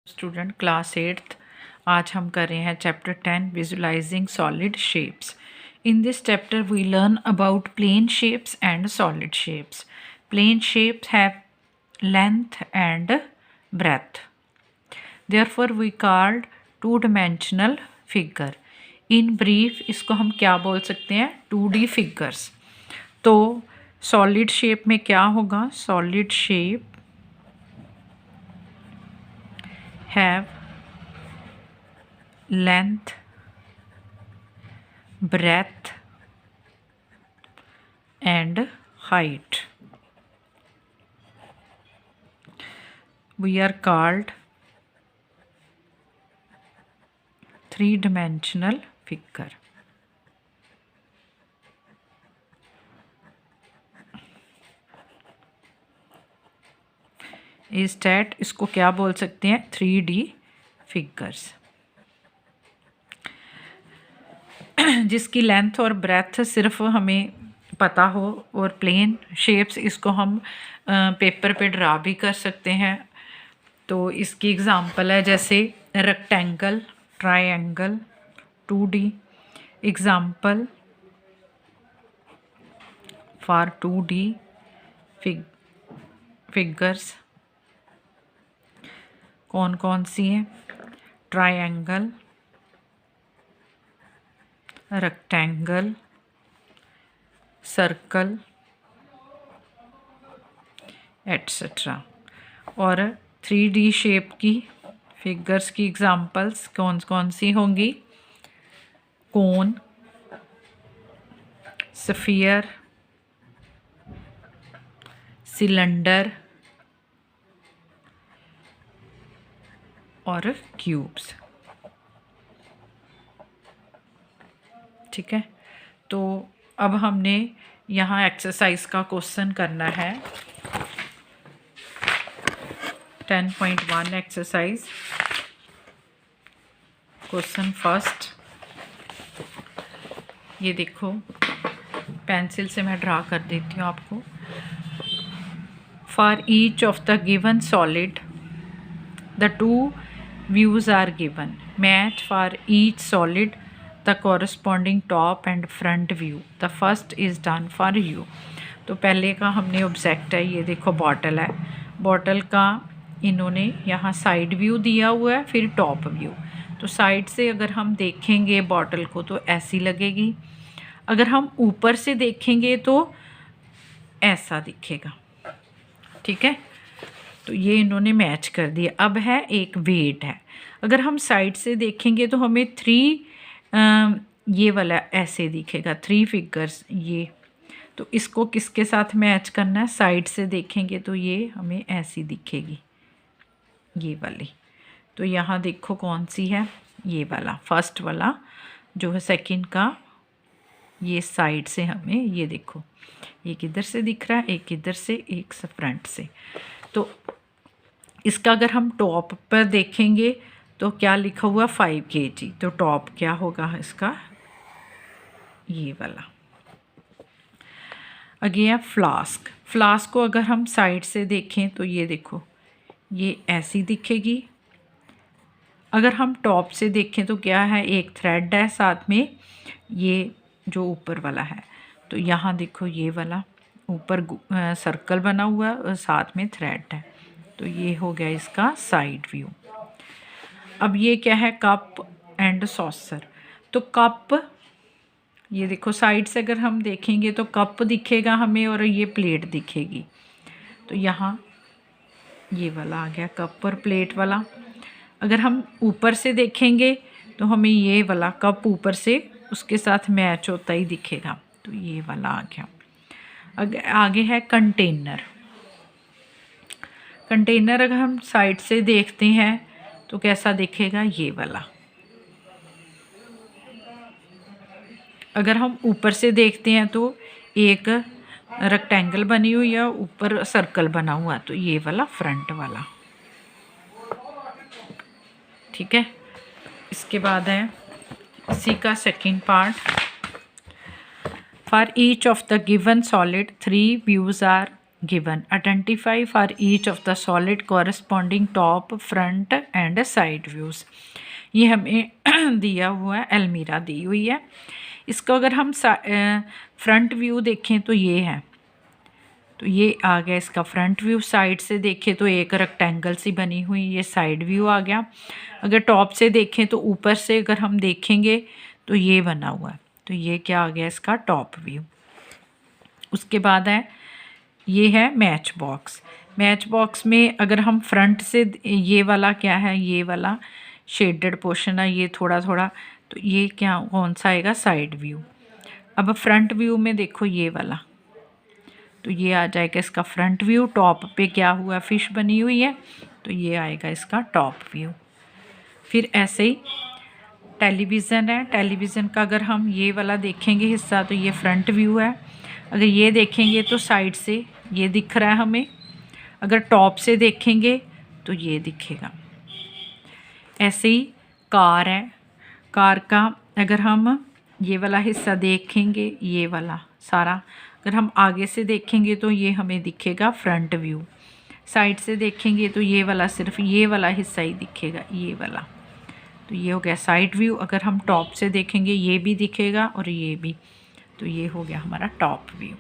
Student class 8th। आज हम कर रहे हैं chapter 10 visualising solid shapes. In this chapter we learn about plane shapes and solid shapes. Plane shapes have length and breadth, therefore we called two dimensional figure. In brief इसको हम क्या बोल सकते हैं, 2D फिगर्स। तो solid shape में क्या होगा, solid shape have length, breadth and height. We are called three-dimensional figure. इस स्टैट इसको क्या बोल सकते हैं, 3D फिगर्स। जिसकी लेंथ और ब्रेथ सिर्फ हमें पता हो, और प्लेन शेप्स इसको हम पेपर पे ड्रा भी कर सकते हैं। तो इसकी एग्जांपल है जैसे rectangle, triangle, 2D। Example for 2D figures कौन कौन सी हैं, ट्रायंगल, रेक्टेंगल, सर्कल एट्सेट्रा। और 3D शेप की फिगर्स की एग्जांपल्स कौन कौन सी होंगी, कोन, स्फीयर, सिलेंडर और क्यूब्स। ठीक है, तो अब हमने यहाँ एक्सरसाइज का क्वेश्चन करना है। 10.1 एक्सरसाइज, क्वेश्चन फर्स्ट। ये देखो, पेंसिल से मैं ड्रा कर देती हूँ आपको। For each of the given solid the two views are given. Match for each solid the corresponding top and front view. The first is done for you. तो पहले का हमने ऑब्जेक्ट है, ये देखो बॉटल है। बॉटल का इन्होंने यहाँ साइड व्यू दिया हुआ है, फिर टॉप व्यू। तो साइड से अगर हम देखेंगे बॉटल को तो ऐसी लगेगी, अगर हम ऊपर से देखेंगे तो ऐसा दिखेगा। ठीक है, तो ये इन्होंने मैच कर दिया। अब है एक वेट है, अगर हम साइड से देखेंगे तो हमें 3 ये वाला ऐसे दिखेगा, 3 फिगर्स ये। तो इसको किसके साथ मैच करना है, साइड से देखेंगे तो ये हमें ऐसी दिखेगी, ये वाली। तो यहाँ देखो कौन सी है, ये वाला फर्स्ट वाला जो है, सेकंड का ये साइड से हमें, ये देखो एक इधर से दिख रहा है, एक इधर से, एक फ्रंट से। तो इसका अगर हम टॉप पर देखेंगे तो क्या लिखा हुआ 5 kg, तो टॉप क्या होगा इसका, ये वाला। आगे है फ्लास्क। फ्लास्क को अगर हम साइड से देखें तो ये देखो ये ऐसी दिखेगी। अगर हम टॉप से देखें तो क्या है, एक थ्रेड है साथ में, ये जो ऊपर वाला है। तो यहाँ देखो ये वाला ऊपर सर्कल बना हुआ और साथ में थ्रेड है। तो ये हो गया इसका साइड व्यू। अब ये क्या है, कप एंड सॉसर। तो कप, ये देखो साइड से अगर हम देखेंगे तो कप दिखेगा हमें और ये प्लेट दिखेगी। तो यहाँ ये वाला आ गया कप और प्लेट वाला। अगर हम ऊपर से देखेंगे तो हमें ये वाला कप ऊपर से उसके साथ मैच होता ही दिखेगा। तो ये वाला आ गया। आगे है कंटेनर। कंटेनर अगर हम साइड से देखते हैं तो कैसा दिखेगा, ये वाला। अगर हम ऊपर से देखते हैं तो एक रेक्टेंगल बनी हुई है, ऊपर सर्कल बना हुआ, तो ये वाला फ्रंट वाला। ठीक है, इसके बाद है इसी का second part. For each of the given solid 3 views are given. Identify for each of the solid corresponding top, front and side views. ये हमें दिया हुआ है, अलमीरा दी हुई है। इसको अगर हम फ्रंट व्यू देखें तो ये है, तो ये आ गया इसका फ्रंट व्यू। साइड से देखें तो एक रेक्टेंगल सी बनी हुई, ये साइड व्यू आ गया। अगर टॉप से देखें तो ऊपर से अगर हम देखेंगे तो ये बना हुआ है, तो ये क्या आ गया इसका टॉप व्यू। उसके बाद है ये है मैच बॉक्स। मैच बॉक्स में अगर हम फ्रंट से, ये वाला क्या है, ये वाला शेडेड पोर्शन है, ये थोड़ा थोड़ा, तो ये क्या कौन सा आएगा, साइड व्यू। अब फ्रंट व्यू में देखो ये वाला, तो ये आ जाएगा इसका फ्रंट व्यू। टॉप पे क्या हुआ, फिश बनी हुई है, तो ये आएगा इसका टॉप व्यू। फिर ऐसे ही टेलीविज़न है, टेलीविज़न का अगर हम ये वाला देखेंगे हिस्सा तो ये फ्रंट व्यू है। अगर ये देखेंगे तो साइड से ये दिख रहा है हमें। अगर टॉप से देखेंगे तो ये दिखेगा। ऐसे ही कार है, कार का अगर हम ये वाला हिस्सा देखेंगे, ये वाला सारा अगर हम आगे से देखेंगे तो ये हमें दिखेगा फ्रंट व्यू। साइड से देखेंगे तो ये वाला, सिर्फ ये वाला हिस्सा ही दिखेगा, ये वाला, तो ये हो गया साइड व्यू। अगर हम टॉप से देखेंगे ये भी दिखेगा और ये भी, तो ये हो गया हमारा टॉप व्यू।